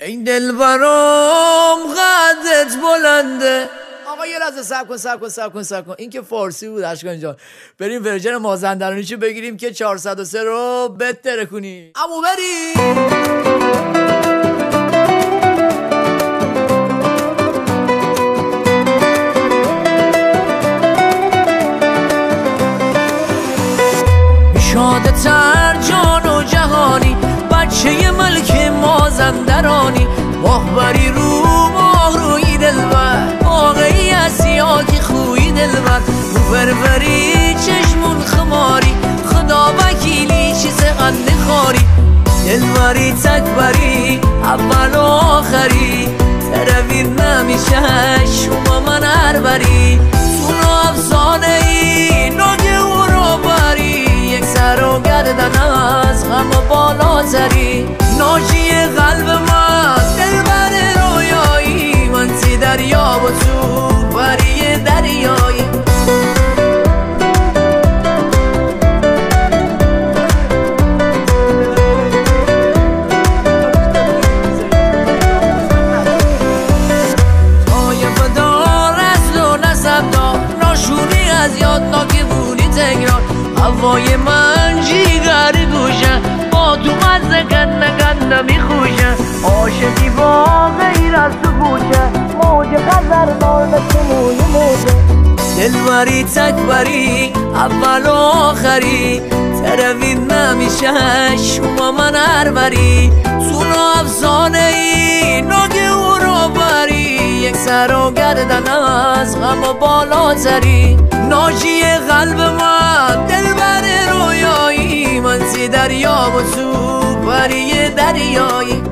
این دل برام قدت بلنده. آقا یه لحظه صبر کن این که فارسی بود اشکان جان. بریم ورژن مازندرانیشو بگیریم که 403 رو بهتره کنی. امو بریم. شاده تر جان و جهانی، بچه ملک مازندرانی، ماهوری رو ماه روی دلبر، واقعی اسیا که خوی دلبر، فرفری چشمون خماری، خدا وکیلی چیز قند خاری، دلبری تکبری اول و آخری، ترویر نمیشه شما من هر بری، تو افسانه ای ناگه و رو بری، یک سر و گردن از غم بالا تری، ناجی قلب من دلبر رویایی، من تی دریا و تو بری دریایی. طایفه دار از و نسب دار، ناشونی از یاد ناکبونی تکرار، هوای من جیگر گوشه، با تو مزه گنده میخوشه، عاشقی با غیر از تو گوشه، موج خزر مال مثل موی موجه، دلبری تکبری اول و آخری، تروید نمیشه شما من هر بری، تو افسانه ای ناگه و رو بری، یک سر و گردن از غم و بالا تری، ناجی قلب من دلبر رویایی، من تی دریا و تو بری دریایی.